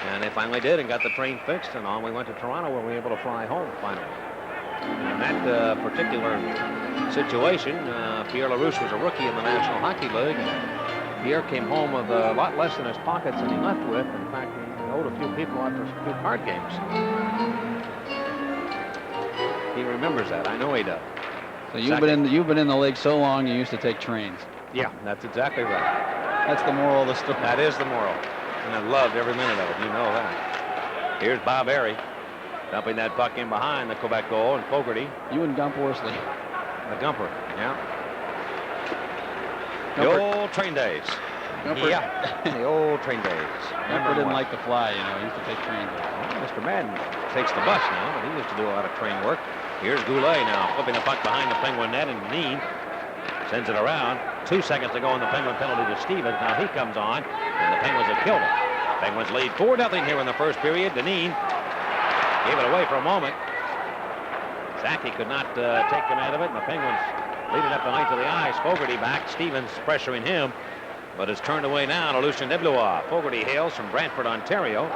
And they finally did and got the train fixed, and on we went to Toronto where we were able to fly home finally. In that particular situation, Pierre LaRouche was a rookie in the National Hockey League. And Pierre came home with a lot less in his pockets than he left with. In fact, he owed a few people after a few card games. He remembers that. I know he does. So you've been in the league so long, you used to take trains. Yeah, that's exactly right. That's the moral of the story. That is the moral. And I loved every minute of it. You know that. Here's Bob Airy dumping that puck in behind the Quebec goal, and Fogarty. You and Gump Worsley. The Gumper, yeah. The old train days. Gumper. Yeah, the old train days. Gumper didn't like to fly, you know. He used to take trains. Well, Mr. Madden takes the bus now, but he used to do a lot of train work. Here's Goulet now, flipping the puck behind the Penguin net, and Dean sends it around. 2 seconds to go on the Penguin penalty to Stevens. Now he comes on, and the Penguins have killed him. Penguins lead 4-0 here in the first period. Deneen gave it away for a moment. Zaki could not take command of it, and the Penguins lead it up the length of the ice. Fogarty back. Stevens pressuring him, but it's turned away now to Lucien Desblois. Fogarty hails from Brantford, Ontario,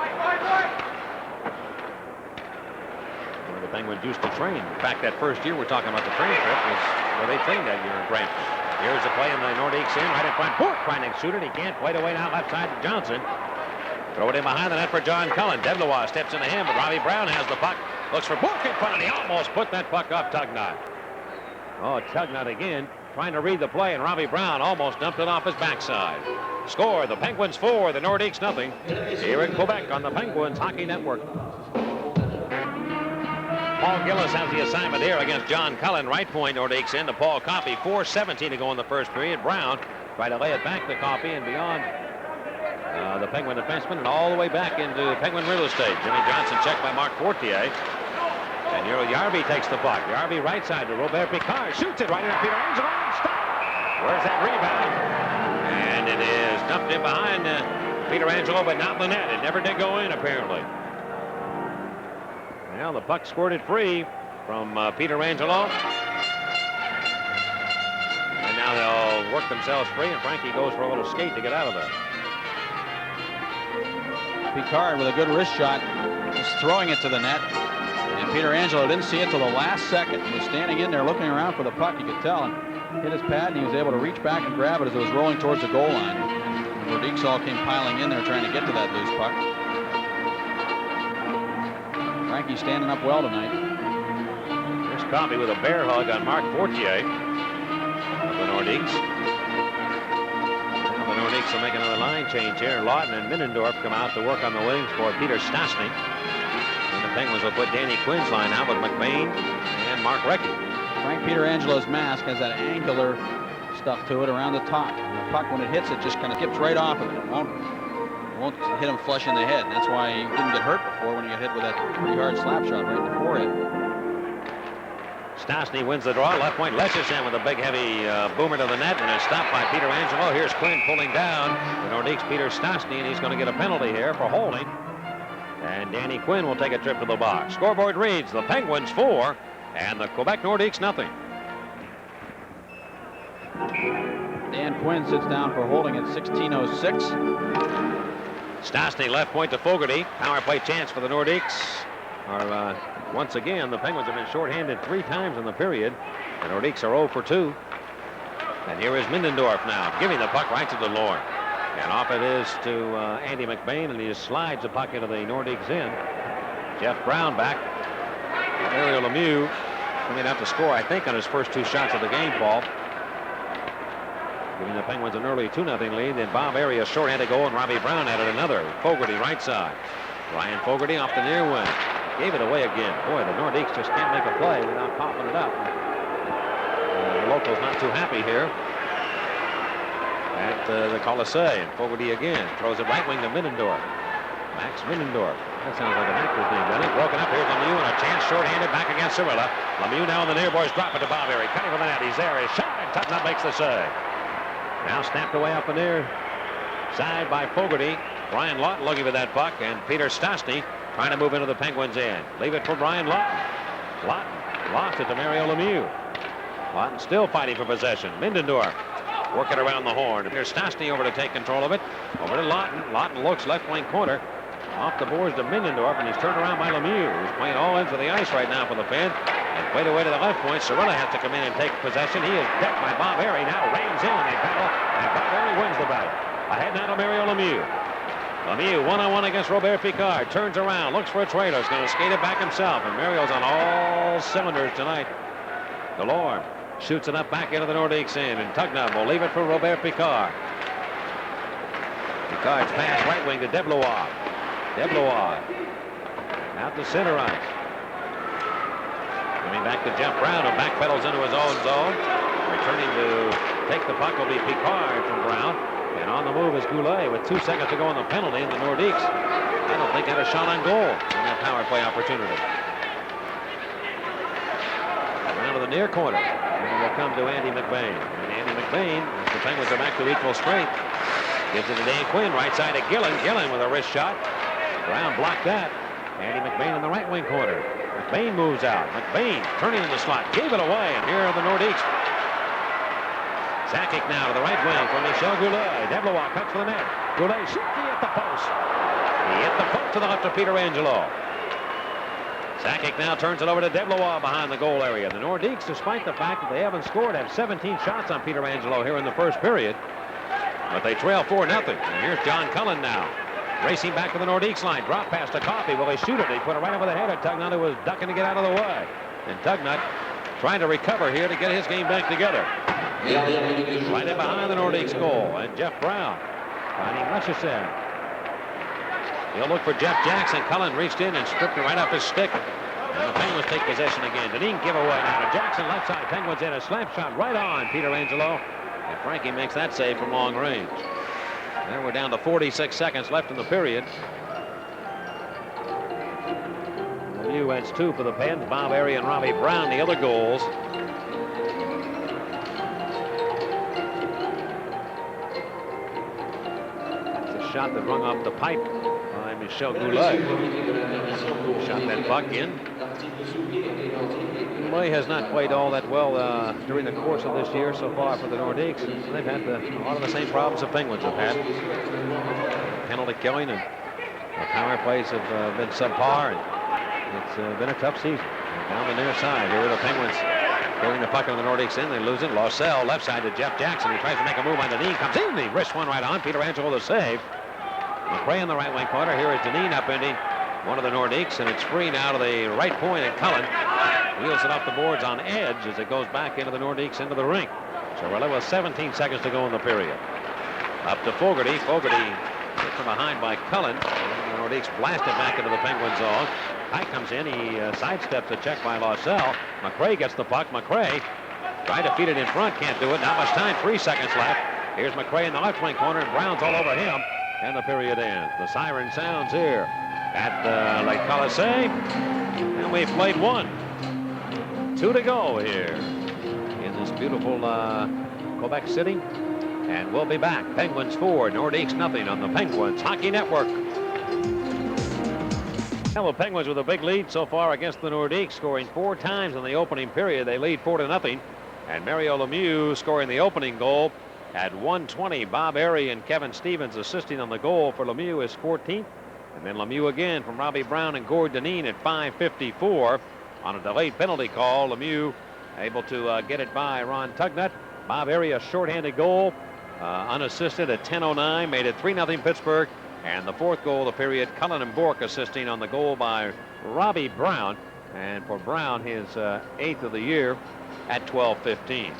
where the Penguins used to train. In fact, that first year we're talking about the train trip was where they trained that year in Brantford. Here's the play in the Nordiques in, right in front. Bourque trying to shoot it. He can't. Played away now left side to Johnson. Throw it in behind the net for John Cullen. Desblois steps into him, but Robbie Brown has the puck. Looks for Bourque in front, and he almost put that puck off Tugnut. Oh, Tugnut again, trying to read the play, and Robbie Brown almost dumped it off his backside. Score, the Penguins 4, the Nordiques nothing. Here in Quebec on the Penguins Hockey Network. Paul Gillis has the assignment here against John Cullen. Right point, Nordiques in to Paul Coffey. 4:17 to go in the first period. Brown tried to lay it back to Coffey and beyond the Penguin defenseman and all the way back into Penguin real estate. Jimmy Johnson checked by Marc Fortier. And Yarby takes the puck. Yarby right side to Robert Picard. Shoots it right into Peter Angelo. Stop! Where's that rebound? And it is dumped in behind Peter Angelo, but not in the net. It never did go in, apparently. Well, the puck squirted free from Peter Angelo. And now they'll work themselves free, and Frankie goes for a little skate to get out of there. Picard with a good wrist shot, just throwing it to the net. And Peter Angelo didn't see it till the last second. He was standing in there looking around for the puck, you could tell, and hit his pad, and he was able to reach back and grab it as it was rolling towards the goal line. And Nordiques all came piling in there trying to get to that loose puck. Frankie's standing up well tonight. Here's Coffey with a bear hug on Marc Fortier of the Nordiques. Now the Nordiques will make another line change here. Lawton and Middendorf come out to work on the wings for Peter Stastny. And the Penguins will put Danny Quinn's line out with McBain and Mark Recchi. Frank Pietrangelo mask has that angular stuff to it around the top. And the puck, when it hits it, just kind of skips right off of it. It won't hit him flush in the head. And that's why he didn't get hurt before when he got hit with that pretty hard slap shot right in the forehead. Stastny wins the draw. Left point, Lesterson with a big, heavy boomer to the net, and it's stopped by Peter Angelo. Here's Quinn pulling down the Nordiques' Peter Stastny, and he's going to get a penalty here for holding. And Danny Quinn will take a trip to the box. Scoreboard reads the Penguins 4 and the Quebec Nordiques nothing. Dan Quinn sits down for holding at 16:06. Stastny left point to Fogarty. Power play chance for the Nordiques. Once again, the Penguins have been shorthanded 3 times in the period. The Nordiques are 0 for 2. And here is Middendorf now, giving the puck right to DeLorme. And off it is to Andy McBain, and he just slides the puck into the Nordiques in. Jeff Brown back. Mario Lemieux coming out to score, I think, on his first 2 shots of the game, Paul. Giving the Penguins an early 2-0 lead. Then Bob Airy a shorthanded goal, and Robbie Brown added another. Fogarty right side. Ryan Fogarty off the near wing. Gave it away again. Boy, the Nordiques just can't make a play without popping it up. The locals not too happy here at the Coliseum. Fogarty again throws it right wing to Middendorf. Max Middendorf. That sounds like an actor's name, doesn't it? Broken up. Here's Lemieux and a chance shorthanded back against Cirilla. Lemieux now on the near boys. Drop it to Bob Airy. Cutting for the net. He's there. His shot, and Tottenham makes the save. Now snapped away up the near side by Fogarty. Brian Lawton looking for that puck, and Peter Stastny trying to move into the Penguins' end. Leave it for Brian Lawton. Lawton lost it to Mario Lemieux. Lawton still fighting for possession. Middendorf working around the horn. Here's Stastny over to take control of it. Over to Lawton. Lawton looks left wing corner. Off the boards to Mignendorf, and he's turned around by Lemieux, who's playing all ends of the ice right now for the Fed. And played away to the left point. Sorella has to come in and take possession. He is decked by Bob Harry. Now rams in, and they battle, and Bob Harry wins the battle. Ahead now to Mario Lemieux. Lemieux one-on-one against Robert Picard. Turns around, looks for a trailer. He's going to skate it back himself, and Mario's on all cylinders tonight. Delorme shoots it up back into the Nordiques end, and Tugnutt will leave it for Robert Picard. Picard's pass right wing to Deblois. Deblois out to center ice. Coming back to Jeff Brown, who backpedals into his own zone. Returning to take the puck will be Picard from Brown. And on the move is Goulet with 2 seconds to go on the penalty, and the Nordiques, I don't think, had a shot on goal in that power play opportunity. Around to the near corner. And it will come to Andy McBain. And Andy McBain, as the Penguins are back to equal strength, gives it to Dan Quinn, right side to Gillen. Gillen with a wrist shot. Brown blocked that. Andy McBain in the right wing corner. McBain moves out. McBain turning in the slot. Gave it away. And here are the Nordiques. Sakic now to the right wing for Michel Goulet. Deblois cuts for the net. Goulet shoots. He hit the post. He hit the post to the left of Peter Angelo. Sakic now turns it over to Deblois behind the goal area. The Nordiques, despite the fact that they haven't scored, have 17 shots on Peter Angelo here in the first period. But they trail 4-0. And here's John Cullen now. Racing back to the Nordiques line. Drop pass to Coffey. Will they shoot it? They put it right over the head of Tugnutt, who was ducking to get out of the way. And Tugnutt trying to recover here to get his game back together. Right in behind the Nordiques goal. And Jeff Brown finding Leschussin. He'll look for Jeff Jackson. Cullen reached in and stripped it right off his stick. And the Penguins take possession again. Deneen giveaway now to Jackson. Left side. Penguins in a slap shot right on Peter Angelo. And Frankie makes that save from long range. There we're down to 46 seconds left in the period. Lemieux adds 2 for the Pens. Bob Airy and Robbie Brown the other goals. That's a shot that rung off the pipe by Michel Goulet. Shot that puck in. Goulet has not played all that well during the course of this year so far for the Nordiques. They've had a lot of the same problems the Penguins have had. Penalty killing and the power plays have been subpar, and it's been a tough season. And down the near side, here are the Penguins getting the puck on the Nordiques in. They lose it. Lossell left side to Jeff Jackson. He tries to make a move on Deneen. Comes in. He wrists one right on. Peter Angelo the save. McRae in the right wing corner. Here is Deneen upending one of the Nordiques, and it's free now to the right point, and Cullen wheels it off the boards on edge as it goes back into the Nordiques into the rink. So we're left with 17 seconds to go in the period. Up to Fogarty. Fogarty hit from behind by Cullen. And the Nordiques blast it back into the Penguin zone. Pike comes in. He sidesteps a check by Lossell. McRae gets the puck. McRae tried to feed it in front. Can't do it. Not much time. 3 seconds left. Here's McRae in the left wing corner, and Brown's all over him. And the period ends. The siren sounds here at Lake Colisée. And we've played 1. 2 to go here in this beautiful Quebec City. And we'll be back. Penguins 4, Nordiques nothing on the Penguins Hockey Network. Well, the Penguins with a big lead so far against the Nordiques, scoring 4 times in the opening period. They lead 4-0. And Mario Lemieux scoring the opening goal at 1:20. Bob Airy and Kevin Stevens assisting on the goal for Lemieux is 14th. And then Lemieux again from Robbie Brown and Gord Deneen at 5:54. On a delayed penalty call, Lemieux able to get it by Ron Tugnutt. Bob Airy a shorthanded goal, unassisted at 10:09, made it 3-0 Pittsburgh. And the 4th goal of the period, Cullen and Bourque assisting on the goal by Robbie Brown. And for Brown, his 8th of the year at 12:15.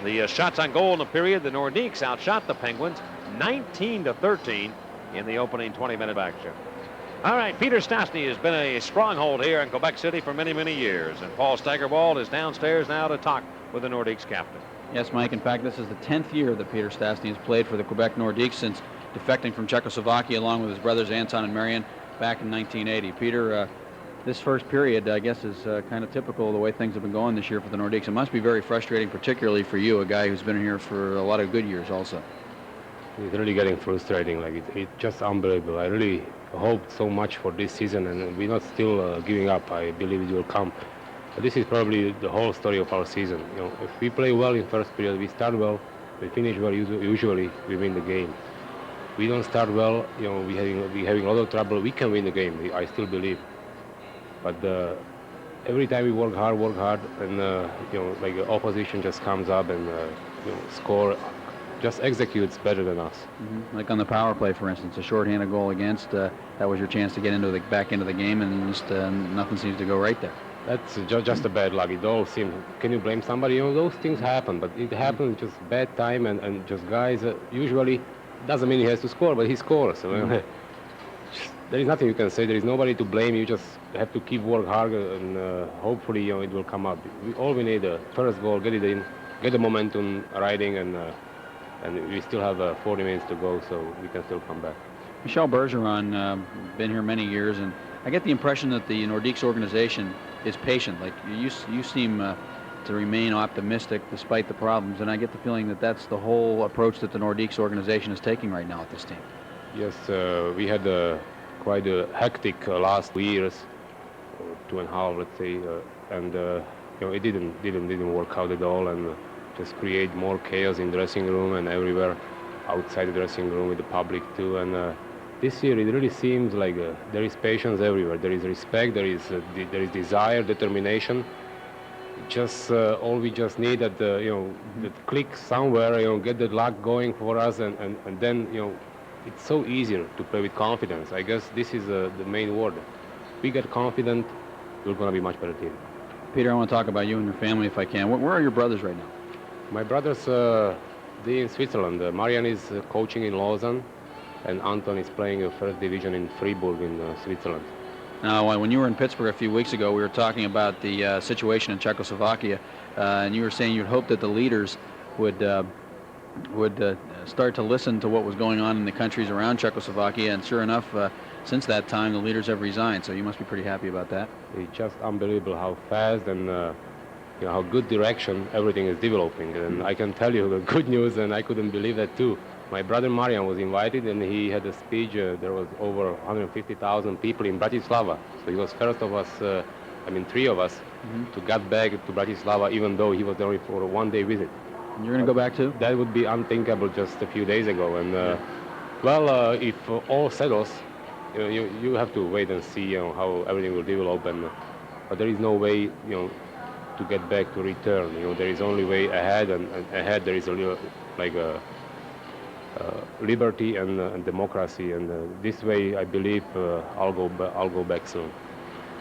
The shots on goal in the period, the Nordiques outshot the Penguins 19-13 in the opening 20-minute action. All right, Peter Stastny has been a stronghold here in Quebec City for many, many years. And Paul Steigerwald is downstairs now to talk with the Nordiques captain. Yes, Mike. In fact, this is the 10th year that Peter Stastny has played for the Quebec Nordiques since defecting from Czechoslovakia along with his brothers Anton and Marian back in 1980. Peter, this first period, I guess, is kind of typical of the way things have been going this year for the Nordiques. It must be very frustrating, particularly for you, a guy who's been here for a lot of good years also. It's really getting frustrating. Like it's just unbelievable. I really hoped so much for this season, and we're not still giving up. I believe it will come. But this is probably the whole story of our season. You know, if we play well in first period, we start well, we finish well. Usually, we win the game. we don't start well, we having a lot of trouble. We can win the game. I still believe. But every time we work hard, and like the opposition just comes up and score, just executes better than us. Mm-hmm. Like on the power play, for instance, a shorthanded goal against, that was your chance to get back into the game, and just nothing seems to go right there. That's just a bad luck. It all seems. Can you blame somebody? Those things happen, but it happens just bad time, and just guys. Usually, doesn't mean he has to score, but he scores. So, there is nothing you can say. There is nobody to blame. You just have to keep work hard, and hopefully, it will come up. We need a first goal, get it in, get the momentum riding, and we still have 40 minutes to go, so we can still come back. Michel Bergeron, been here many years, and I get the impression that the Nordiques organization is patient. Like you seem to remain optimistic despite the problems, and I get the feeling that that's the whole approach that the Nordiques organization is taking right now at this team. Yes, we had quite a hectic last 2 years, or 2.5, let's say, and it didn't work out at all, and just create more chaos in the dressing room and everywhere outside the dressing room with the public too. And this year it really seems like there is patience everywhere. There is respect. There is desire, determination. Just all we just need that that click somewhere. Get the luck going for us, and then it's so easier to play with confidence. I guess this is the main word. We get confident, we're going to be a much better team. Peter, I want to talk about you and your family if I can. Where are your brothers right now? My brothers, they're in Switzerland. Marian is coaching in Lausanne, and Anton is playing first division in Fribourg in Switzerland. Now, when you were in Pittsburgh a few weeks ago, we were talking about the situation in Czechoslovakia, and you were saying you'd hope that the leaders would start to listen to what was going on in the countries around Czechoslovakia, and sure enough, since that time, the leaders have resigned, so you must be pretty happy about that. It's just unbelievable how fast and how good direction everything is developing. And I can tell you the good news, and I couldn't believe that too. My brother Marian was invited, and he had a speech. There was over 150,000 people in Bratislava. So he was first of us, three of us, to get back to Bratislava, even though he was there only for a one-day visit. And you're going to go back too? That would be unthinkable just a few days ago. And if all settles, you have to wait and see how everything will develop. But there is no way to get back, to return. There is only way ahead, and ahead there is a liberty and democracy, and this way I believe I'll go back soon.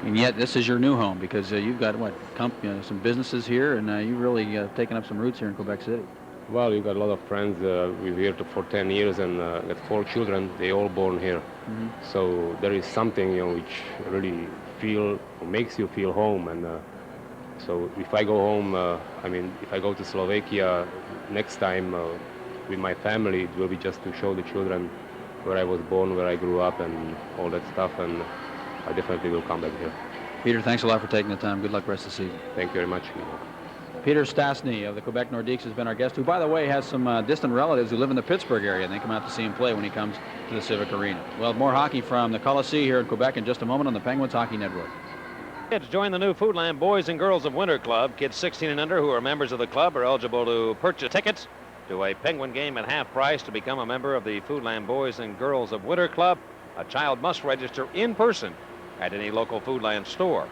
And yet this is your new home, because you've got some businesses here, and you really taken up some roots here in Quebec City. Well, you've got a lot of friends. We're here for 10 years, and got 4 children. They all born here. So there is something which really makes you feel home. And so if I go home, if I go to Slovakia next time with my family, it will be just to show the children where I was born, where I grew up, and all that stuff. And I definitely will come back here. Peter, thanks a lot for taking the time. Good luck rest of the season. Thank you very much. Peter Stastny of the Quebec Nordiques has been our guest, who, by the way, has some distant relatives who live in the Pittsburgh area, and they come out to see him play when he comes to the Civic Arena. Well, more hockey from the Coliseum here in Quebec in just a moment on the Penguins Hockey Network. Kids join the new Foodland Boys and Girls of Winter Club. Kids 16 and under who are members of the club are eligible to purchase tickets to a Penguin game at half price. To become a member of the Foodland Boys and Girls of Winter Club, a child must register in person at any local Foodland store.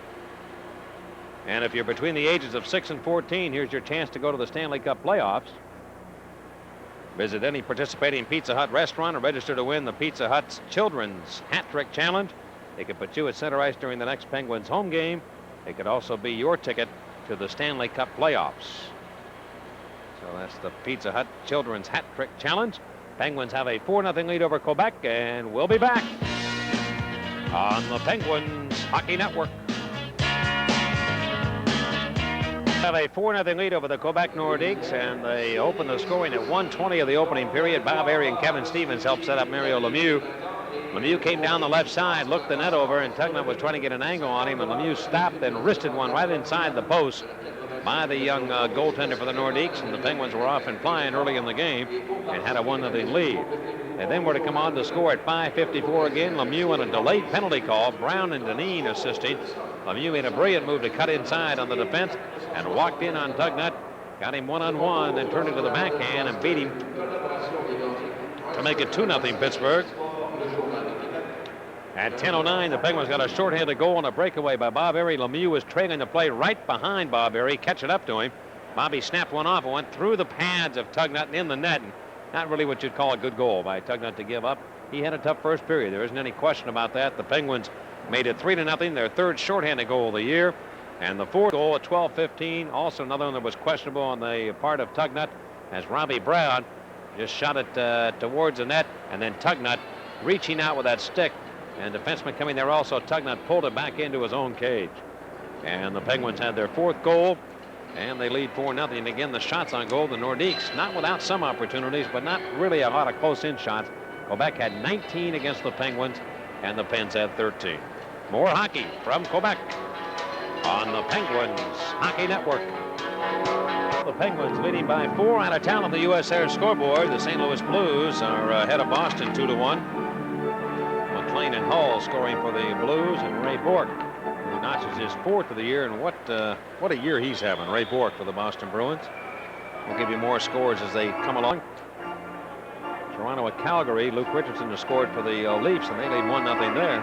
And if you're between the ages of 6 and 14, here's your chance to go to the Stanley Cup playoffs. Visit any participating Pizza Hut restaurant or register to win the Pizza Hut's Children's Hat Trick Challenge. They could put you at center ice during the next Penguins home game. It could also be your ticket to the Stanley Cup playoffs. So that's the Pizza Hut Children's Hat Trick Challenge. Penguins have a 4-0 lead over Quebec, and we'll be back on the Penguins Hockey Network. Have a 4-0 lead over the Quebec Nordiques, and they open the scoring at 1:20 of the opening period. Bob Airy and Kevin Stevens helped set up Mario Lemieux. Lemieux came down the left side, looked the net over, and Tugnutt was trying to get an angle on him, and Lemieux stopped and wristed one right inside the post by the young goaltender for the Nordiques, and the Penguins were off and flying early in the game and had a 1-0 lead. And then were to come on to score at 5:54 again. Lemieux on a delayed penalty call. Brown and Deneen assisting. Lemieux made a brilliant move to cut inside on the defense and walked in on Tugnutt. Got him one-on-one, then turned it to the backhand and beat him. to make it 2-0 Pittsburgh. At 10:09, the Penguins got a shorthanded goal on a breakaway by Bob Airy. Lemieux was trailing the play right behind Bob Airy, catching up to him. Bobby snapped one off and went through the pads of Tugnut and in the net. And not really what you'd call a good goal by Tugnut to give up. He had a tough first period. There isn't any question about that. The Penguins made it 3-0, their third shorthanded goal of the year. And the fourth goal at 12:15, also another one that was questionable on the part of Tugnut, as Robbie Brown just shot it towards the net, and then Tugnut reaching out with that stick, and defenseman coming there also. Tugnut pulled it back into his own cage. And the Penguins had their fourth goal, and they lead 4-0. And again, the shots on goal, the Nordiques, not without some opportunities, but not really a lot of close-in shots. Quebec had 19 against the Penguins, and the Pens had 13. More hockey from Quebec on the Penguins Hockey Network. The Penguins leading by 4 out of town on the U.S. Air scoreboard. The St. Louis Blues are ahead of Boston 2-1. McLean and Hull scoring for the Blues, and Ray Bourque, who notches his 4th of the year. And what a year he's having, Ray Bourque, for the Boston Bruins. We'll give you more scores as they come along. Toronto at Calgary. Luke Richardson has scored for the Leafs, and they lead 1-0 there.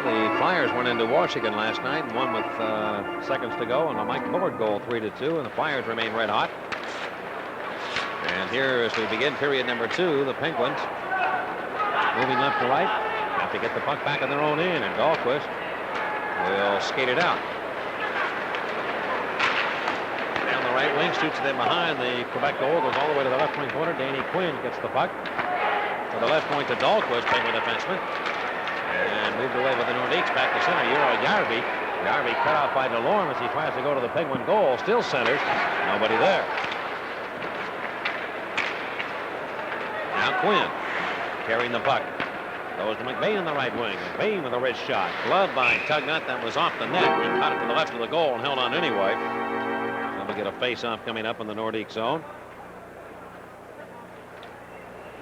The Flyers went into Washington last night and won with seconds to go, and a Mike Bullard goal 3-2, and the Flyers remain red hot. And here, as we begin period number 2, the Penguins moving left to right, have to get the puck back in their own end, and Dahlquist will skate it out. Down the right wing, shoots it in behind the Quebec goal, goes all the way to the left wing corner. Danny Quinn gets the puck to the left point to Dahlquist, Penguin defenseman. And moved away with the Nordiques back to center. Euro Yarby. Yarby cut off by DeLorme as he tries to go to the Penguin goal. Still centers. Nobody there. Now Quinn carrying the puck. Goes to McBain in the right wing. McBain with a wrist shot. Glove by Tugnut. That was off the net. He caught it to the left of the goal and held on anyway. So we get a face-off coming up in the Nordique zone.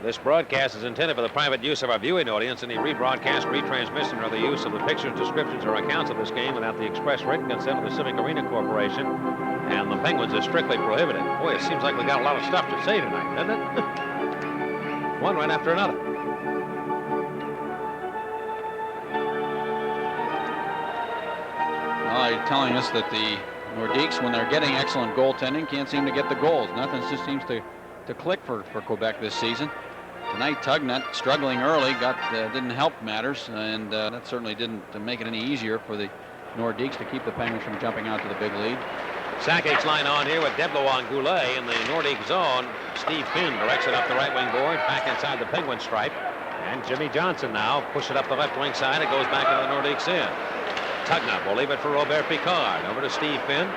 This broadcast is intended for the private use of our viewing audience. Any rebroadcast, retransmission, or the use of the pictures, descriptions, or accounts of this game without the express written consent of the Civic Arena Corporation and the Penguins is strictly prohibited. Boy, it seems like we got a lot of stuff to say tonight, doesn't it? One right after another. Well, you're telling us that the Nordiques, when they're getting excellent goaltending, can't seem to get the goals. Nothing just seems to click for Quebec this season. Tonight, Tugnut struggling early, didn't help matters, and that certainly didn't make it any easier for the Nordiques to keep the Penguins from jumping out to the big lead. Sakic's line on here with Deblois and Goulet in the Nordique zone. Steve Finn directs it up the right wing board, back inside the Penguin stripe. And Jimmy Johnson now push it up the left wing side. It goes back into the Nordiques end. Tugnut will leave it for Robert Picard. Over to Steve Finn.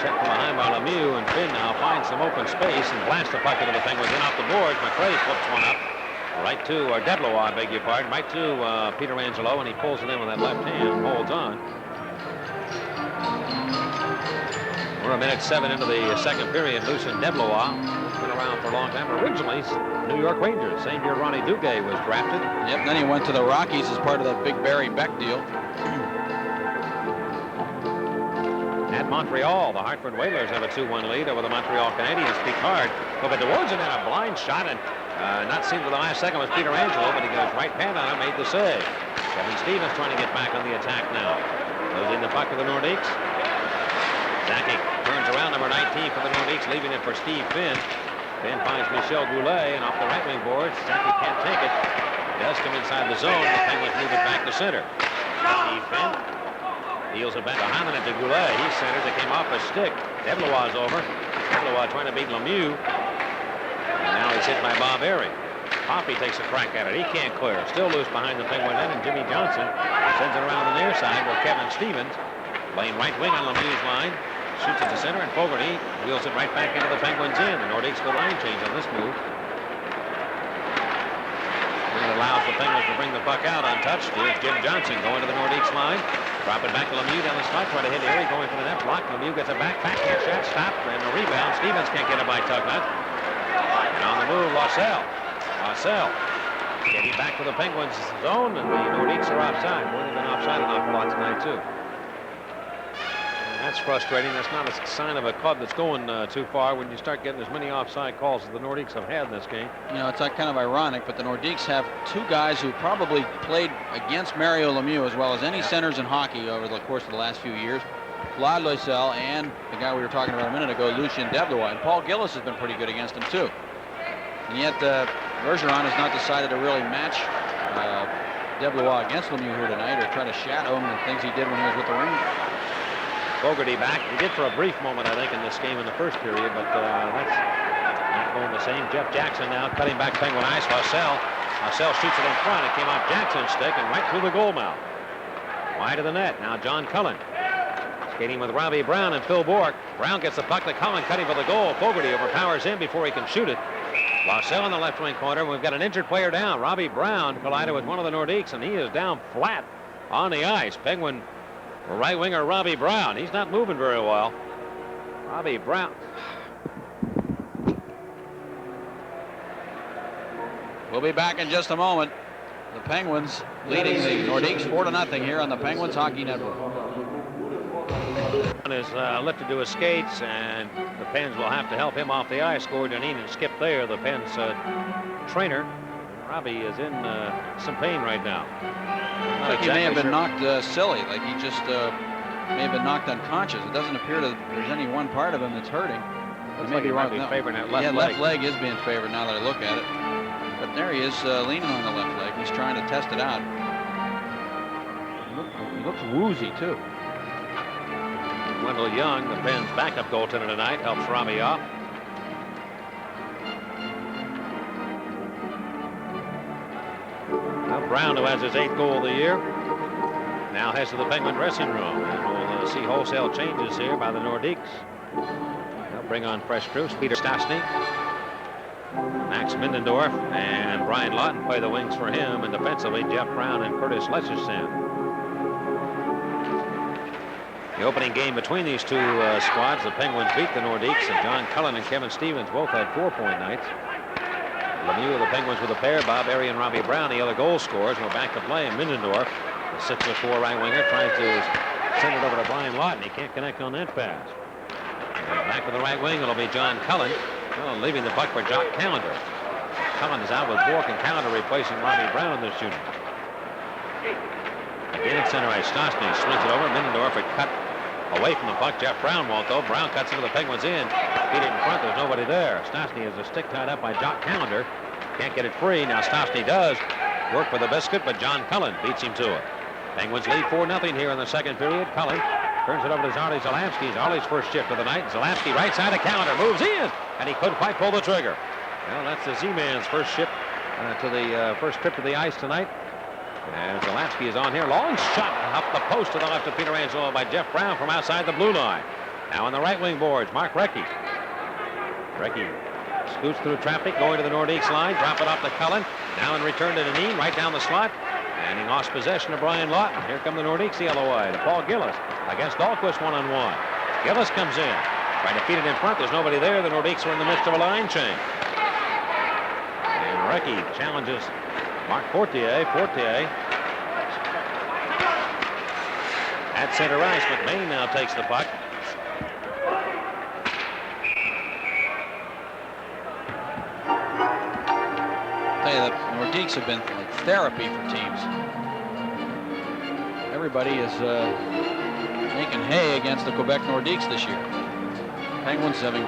Check from behind by Lemieux, and Finn now finds some open space and blasts the puck into the Penguins in off the boards. McRae flips one up. Right to, or Deblois, I beg your pardon. Right to Peter Angelo, and he pulls it in with that left hand, holds on. We're a minute 7 into the second period. Lucien Deblois, who's been around for a long time. Originally, New York Rangers. Same year Ronnie Duguay was drafted. Yep, then he went to the Rockies as part of that big Barry Beck deal. At Montreal, the Hartford Whalers have a 2-1 lead over the Montreal Canadiens. Picard moving towards it, and a blind shot, and not seen for the last second was Peter Angelo, but he goes right pad on it, made the save. Kevin Stevens trying to get back on the attack now. Losing the puck to the Nordiques. Sakic turns around, number 19 for the Nordiques, leaving it for Steve Finn. Finn finds Michel Goulet, and off the right wing board, Sakic can't take it. Does come inside the zone. The Penguins move it back to center. Steve Finn deals it back behind it to Goulet. He centers. It came off a stick. Deblois over. Deblois trying to beat Lemieux. And now he's hit by Bob Airy. Hoppy takes a crack at it. He can't clear. Still loose behind the Penguin net, and Jimmy Johnson sends it around the near side with Kevin Stevens playing right wing on Lemieux's line. Shoots it to center, and Fogarty wheels it right back into the Penguins' end. The Nordiques go line change on this move. And it allows the Penguins to bring the puck out untouched. Here's Jim Johnson going to the Nordiques line. Drop it back to Lemieux down the slot. Try to hit Airy going for the net block. Lemieux gets it back. Backhand shot stopped. And a rebound. Stevens can't get it by Tugnut. And on the move, Lassell getting back to the Penguins' zone. And the Nordiques are offside. Boy, they've been offside an awful lot tonight, too. That's frustrating. That's not a sign of a club that's going too far when you start getting as many offside calls as the Nordiques have had in this game. You know, it's kind of ironic, but the Nordiques have two guys who probably played against Mario Lemieux as well as any centers in hockey over the course of the last few years. Claude Loisel and the guy we were talking about a minute ago, Lucien Deblois. And Paul Gillis has been pretty good against him, too. And yet, Bergeron has not decided to really match Deblois against Lemieux here tonight or try to shadow him the things he did when he was with the Rangers. Fogarty back. He did for a brief moment, I think, in this game in the first period, but that's not going the same. Jeff Jackson now cutting back Penguin ice. Marcel shoots it in front. It came off Jackson's stick and right through the goal mouth. Wide of the net. Now John Cullen skating with Robbie Brown and Phil Bourque. Brown gets the puck to Cullen, cutting for the goal. Fogarty overpowers him before he can shoot it. Marcel in the left wing corner. We've got an injured player down. Robbie Brown collided with one of the Nordiques, and he is down flat on the ice. Penguin right winger Robbie Brown. He's not moving very well. Robbie Brown. We'll be back in just a moment. The Penguins leading the Nordiques 4-0 here on the Penguins Hockey Network. Is lifted to his skates, and the Pens will have to help him off the ice. Gordonine and Skip there, the Pens trainer. Robbie is in some pain right now. I think he may have been knocked silly, like he just may have been knocked unconscious. It doesn't appear that there's any one part of him that's hurting. Looks like he might be favoring that left leg. Left leg is being favored now that I look at it. But there he is leaning on the left leg. He's trying to test it out. He looks woozy, too. Wendell Young, the Pens' backup goaltender tonight, helps Robbie off. Now Brown, who has his 8th goal of the year, now heads to the Penguin dressing room. And we'll see wholesale changes here by the Nordiques. They'll bring on fresh troops. Peter Stastny, Max Mindendorf, and Brian Lawton play the wings for him. And defensively, Jeff Brown and Curtis Lesserson. The opening game between these two squads, the Penguins beat the Nordiques, and John Cullen and Kevin Stevens both had 4-point nights. Lemieux of the Penguins with a pair, Bob Airy and Robbie Brown, the other goal scorers. We're back to play, and Mindendorf, the 6'4" right winger, trying to send it over to Brian Lawton. He can't connect on that pass. And back to the right wing, it'll be John Cullen, leaving the puck for Jock Callender. Cullen is out with Bourque and Callender replacing Robbie Brown in this shooting. Again at center ice, Stastny swings it over. Mindendorf had cut away from the puck. Jeff Brown won't, though. Brown cuts into the Penguins in. Beat it in front. There's nobody there. Stastny has a stick tied up by Jock Callender. Can't get it free. Now Stastny does work for the biscuit, but John Cullen beats him to it. Penguins lead 4-0 here in the second period. Cullen turns it over to Zarley Zalapsky. Zarley's first shift of the night. Zalapsky right side of Callender. Moves in, and he couldn't quite pull the trigger. Well, that's the Z-Man's first shift to the first trip to the ice tonight. And Zalapsky is on here. Long shot off the post to the left of Peter Angelo by Jeff Brown from outside the blue line. Now on the right wing boards, Mark Recchi. Recchi scoots through traffic, going to the Nordiques line, drop it off to Cullen. Now in return to Deneen, right down the slot. And he lost possession of Brian Lawton. Here come the Nordiques the other way to Paul Gillis against Dahlquist one-on-one. Gillis comes in, trying to feed it in front. There's nobody there. The Nordiques are in the midst of a line change. And Recchi challenges Mark Fortier. Fortier at center ice. McMahon now takes the puck. I tell you, the Nordiques have been like therapy for teams. Everybody is making hay against the Quebec Nordiques this year. Penguins having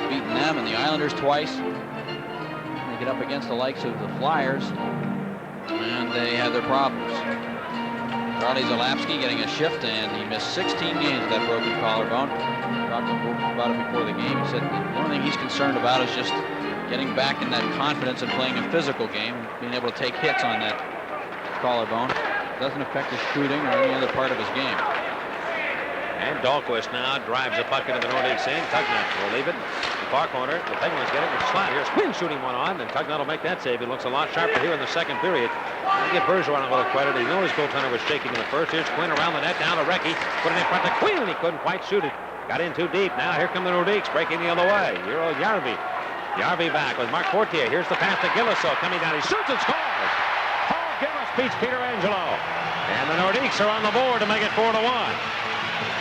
beaten them and the Islanders twice. They get up against the likes of the Flyers, and they have their problems. Charlie Zalapsky getting a shift, and he missed 16 games with that broken collarbone. Talked about it before the game. He said the only thing he's concerned about is just getting back in that confidence and playing a physical game, being able to take hits on that collarbone. Doesn't affect his shooting or any other part of his game. And Dahlquist now drives the puck into the Nordiques end. Tugnut will leave it. The far corner. The Penguins get it in the slot. Here's Quinn shooting one on, and Tugnut will make that save. He looks a lot sharper here in the second period. I give Bergeron a little credit. He knew his goaltender was shaking in the first. Here's Quinn around the net, down to Recchi. Put it in front of Quinn, and he couldn't quite shoot it. Got in too deep. Now here come the Nordiques breaking the other way. Euro Järvi. Järvi back with Mark Fortier. Here's the pass to Gillis. Coming down. He shoots and scores. Paul Gillis beats Peter Angelo. And the Nordiques are on the board to make it 4-1.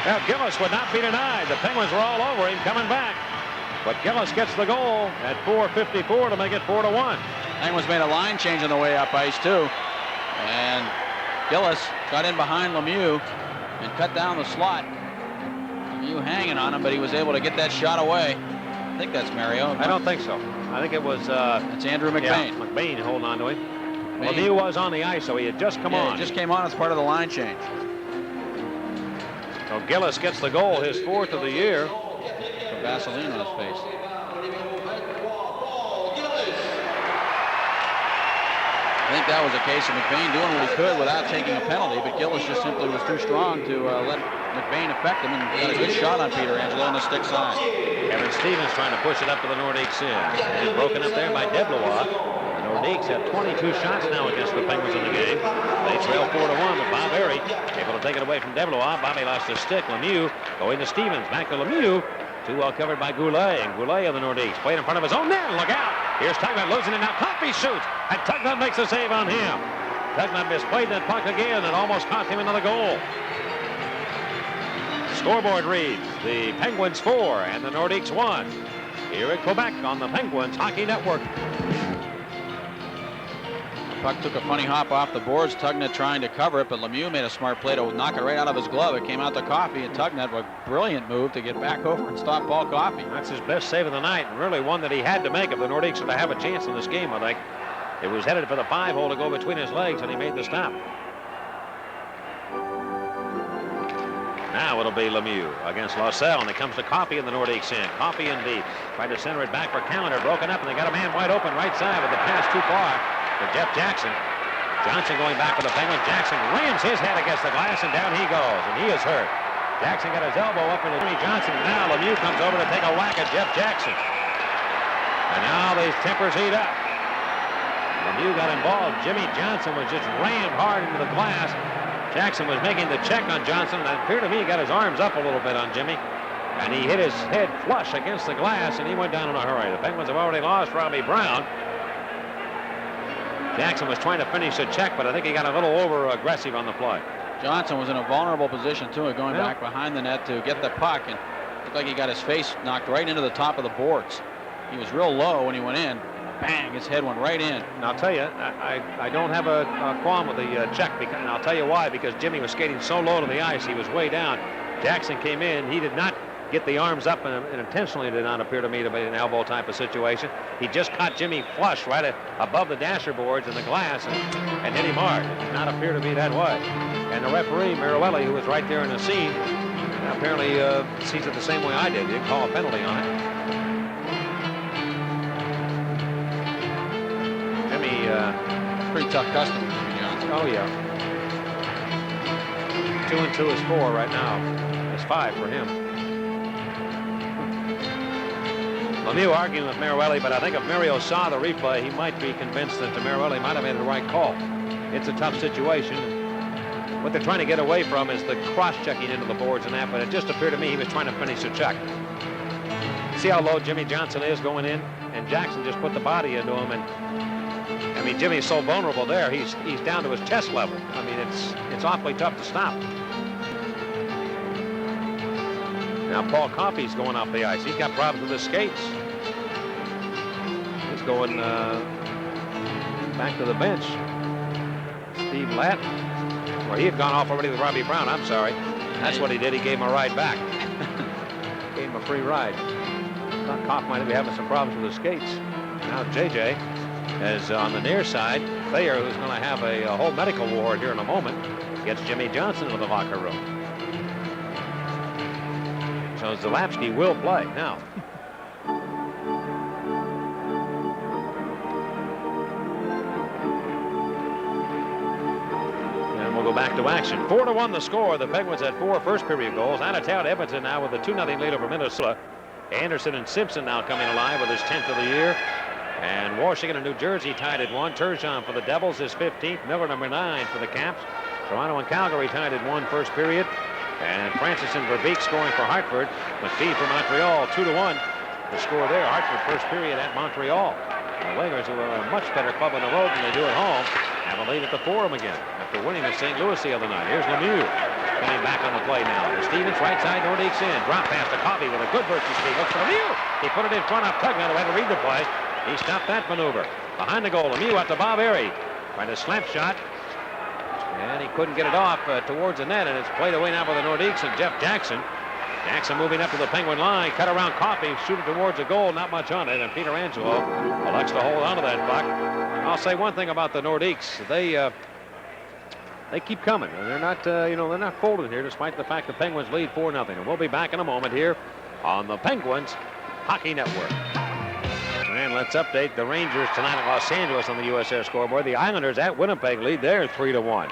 Now, Gillis would not be denied. The Penguins were all over him coming back. But Gillis gets the goal at 4:54 to make it 4-1. Penguins made a line change on the way up ice, too. And Gillis got in behind Lemieux and cut down the slot. Lemieux hanging on him, but he was able to get that shot away. I think that's Mario. I don't think so. I think it was... it's Andrew McBain. Yeah, McBain holding on to him. Lemieux was on the ice, so he had just come on. He just came on as part of the line change. So Gillis gets the goal, his 4th of the year. Some Vaseline on his face. I think that was a case of McBain doing what he could without taking a penalty, but Gillis just simply was too strong to let McBain affect him, and got a good shot on Peter Angelo on the stick side. Evan Stevens trying to push it up to the Nordiques end. And broken up there by Deblois. The Nordiques have 22 shots now against the Penguins in the game. They trail 4-1 with Bob Airy able to take it away from Deblois. Bobby lost his stick. Lemieux going to Stevens. Back to Lemieux. Too well covered by Goulet. And Goulet of the Nordiques played in front of his own net. Look out. Here's Tugnut losing it now. Coffey shoots. And Tugnut makes a save on him. Tugnut misplayed that puck again and almost cost him another goal. Scoreboard reads the Penguins 4 and the Nordiques 1. Here at Quebec on the Penguins Hockey Network. Puck took a funny hop off the boards. Tugnut trying to cover it, but Lemieux made a smart play to knock it right out of his glove. It came out to Coffey, and Tugnut with a brilliant move to get back over and stop Paul Coffey. That's his best save of the night, and really one that he had to make if the Nordiques were to have a chance in this game, I think. It was headed for the 5-hole to go between his legs, and he made the stop. Now it'll be Lemieux against Lossell, and it comes to Coffey in the Nordiques end. Coffey in deep. Tried to center it back for Callender. Broken up, and they got a man wide open right side with the pass too far for Jeff Jackson. Johnson going back for the Penguins. Jackson rams his head against the glass, and down he goes, and he is hurt. Jackson got his elbow up into Jimmy Johnson, and now Lemieux comes over to take a whack at Jeff Jackson. And now these tempers heat up. Lemieux got involved. Jimmy Johnson was just rammed hard into the glass. Jackson was making the check on Johnson, and it appeared to me he got his arms up a little bit on Jimmy. And he hit his head flush against the glass, and he went down in a hurry. The Penguins have already lost Robbie Brown. Jackson was trying to finish the check, but I think he got a little over-aggressive on the play. Johnson was in a vulnerable position, too, going back behind the net to get the puck, and looked like he got his face knocked right into the top of the boards. He was real low when he went in. Bang, his head went right in. And I'll tell you, I don't have a qualm with the check, and I'll tell you why, because Jimmy was skating so low to the ice, he was way down. Jackson came in, he did not get the arms up, and intentionally did not appear to me to be an elbow type of situation. He just caught Jimmy flush right above the dasher boards and the glass and hit him hard. It did not appear to be that way. And the referee, Mirowelli, who was right there in the scene, apparently sees it the same way I did. He didn't call a penalty on it. Pretty tough customer, Jimmy Johnson. Oh, yeah. 2 and 2 is 4 right now. It's 5 for him. Lemieux arguing with Mirowelli, but I think if Mario saw the replay, he might be convinced that Mirowelli might have made the right call. It's a tough situation. What they're trying to get away from is the cross-checking into the boards and that, but it just appeared to me he was trying to finish the check. See how low Jimmy Johnson is going in? And Jackson just put the body into him, and I mean, Jimmy's so vulnerable there. He's down to his chest level. I mean, it's awfully tough to stop. Now Paul Coffey's going off the ice. He's got problems with his skates. He's going back to the bench. Steve Latt, or he had gone off already with Robbie Brown. I'm sorry. That's what he did. He gave him a ride back. Gave him a free ride. Thought Koff might be having some problems with his skates. Now JJ is on the near side. Thayer, who's going to have a whole medical ward here in a moment, gets Jimmy Johnson into the locker room. So Zalapsky will play now. And we'll go back to action. 4-1 the score. The Penguins had 4 first period goals. Out of town, Edmonton now with a 2-0 lead over Minnesota. Anderson and Simpson now coming alive with his 10th of the year. And Washington and New Jersey tied at 1. Turgeon for the Devils is 15th. Miller number 9 for the Caps. Toronto and Calgary tied at 1 first period. And Francis and Verbeek scoring for Hartford. McPhee for Montreal 2-1. The score there. Hartford first period at Montreal. The Whalers, who are a much better club on the road than they do at home, have a lead at the Forum again after winning at St. Louis the other night. Here's Lemieux. coming back on the play now. The Stevens right side, Nordiques in. Drop pass to Coffey with a good burst of speed. Looks for Lemieux. He put it in front of Tugman, who had to read the play. He stopped that maneuver. Behind the goal, Lemieux out to Bob Airy. Trying to slap shot. And he couldn't get it off towards the net, and it's played away now by the Nordiques and Jeff Jackson. Jackson moving up to the Penguin line, cut around Coffey, shoot it towards the goal, not much on it, and Peter Angelo elects to hold on to that puck. I'll say one thing about the Nordiques. They keep coming, and they're not, they're not folded here, despite the fact the Penguins lead 4-0. And we'll be back in a moment here on the Penguins Hockey Network. And let's update the Rangers tonight at Los Angeles on the US Air scoreboard. The Islanders at Winnipeg lead there 3-1.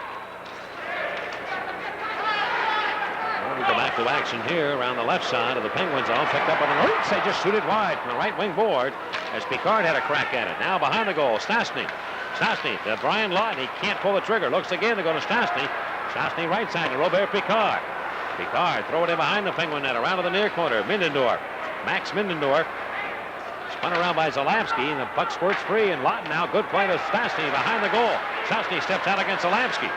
We go back to action here around the left side of the Penguins zone. Picked up on the Nordiques. They just shoot it wide from the right wing board as Picard had a crack at it. Now behind the goal, Stastny. Stastny to Brian Lawton. He can't pull the trigger. Looks again to go to Stastny. Stastny right side to Robert Picard. Picard throw it in behind the Penguin net around to the near corner. Mindendorf. Max Mindendorf. Spun around by Zalapsky, and the puck squirts free, and Lawton now good play to Stastny behind the goal. Stastny steps out against Zalapsky.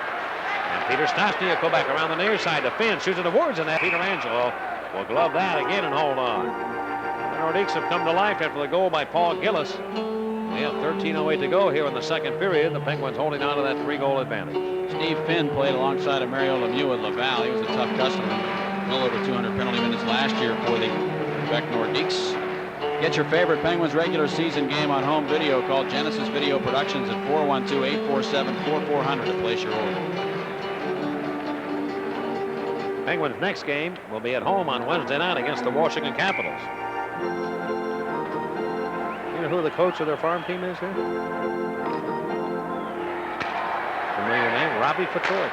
And Peter Stastny will go back around the near side. The Finn shoots it towards the net. Peter Angelo will glove that again and hold on. The Nordiques have come to life after the goal by Paul Gillis. We have 13:08 to go here in the second period. The Penguins holding on to that 3-goal advantage. Steve Finn played alongside of Mario Lemieux at Laval. He was a tough customer. Well over 200 penalty minutes last year for the Quebec Nordiques. Get your favorite Penguins regular season game on home video. Call Genesis Video Productions at 412-847-4400 to place your order. Penguins' next game will be at home on Wednesday night against the Washington Capitals. You know who the coach of their farm team is here? Familiar name, Robbie Fatoy.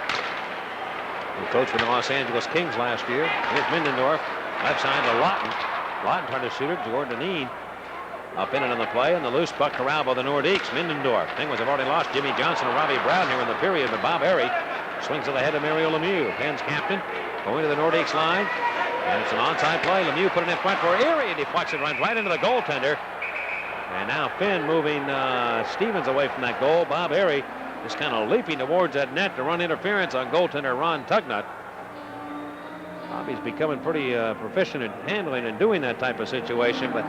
He coached for the Los Angeles Kings last year. Here's Mindendorf, left side to Lawton. Lawton trying to shoot it toward Deneen. Up in it on the play, and the loose puck corralled by the Nordiques. Mindendorf. Penguins have already lost Jimmy Johnson and Robbie Brown here in the period, but Bob Airy swings to the head of Mario Lemieux. Penn's captain going to the Nordiques line, and it's an onside play. Lemieux put it in front for Airy, and deflects it, runs right into the goaltender. And now Finn moving Stevens away from that goal. Bob Airy just kind of leaping towards that net to run interference on goaltender Ron Tugnut. Bobby's becoming pretty proficient in handling and doing that type of situation, but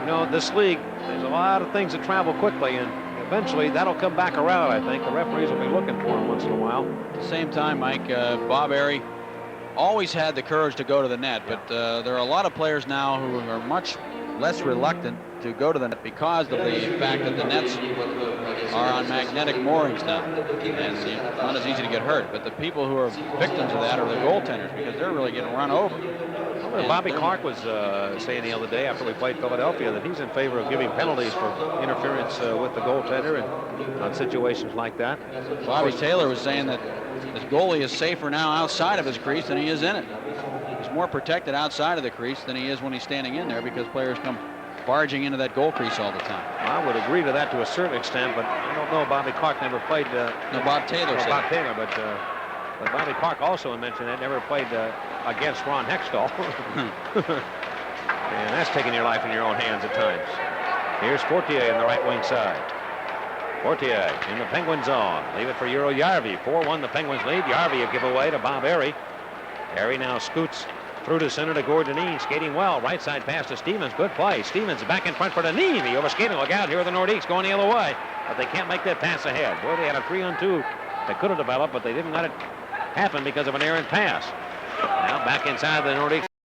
you know, this league, there's a lot of things that travel quickly, and eventually that'll come back around, I think. The referees will be looking for him once in a while. At the same time, Mike, Bob Airy always had the courage to go to the net, but there are a lot of players now who are much less reluctant to go to the net because of the fact that the nets are on magnetic moorings now, and it's not as easy to get hurt. But the people who are victims of that are the goaltenders, because they're really getting run over. Bobby Clark was saying the other day after we played Philadelphia that he's in favor of giving penalties for interference with the goaltender and on situations like that. Bobby Taylor was saying that his goalie is safer now outside of his crease than he is in it. He's more protected outside of the crease than he is when he's standing in there, because players come barging into that goal crease all the time. I would agree to that to a certain extent, but I don't know. Bobby Clark never played. No, Bob Taylor said. Bob Taylor, but Bobby Clark also mentioned that never played against Ron Hextall. And that's taking your life in your own hands at times. Here's Fortier in the right wing side. Fortier in the Penguin zone. Leave it for Euro Järvi. 4-1 the Penguins lead. Järvi a giveaway to Bob Airy. Airy now scoots through to center to Gord Deneen, skating well. Right side pass to Stevens. Good play. Stevens back in front for Deneen. He overskating. Look out. Here are the Nordiques going the other way. But they can't make that pass ahead. Boy, they had a 3-on-2 that could have developed, but they didn't let it happen because of an errant pass. Now back inside the Nordiques.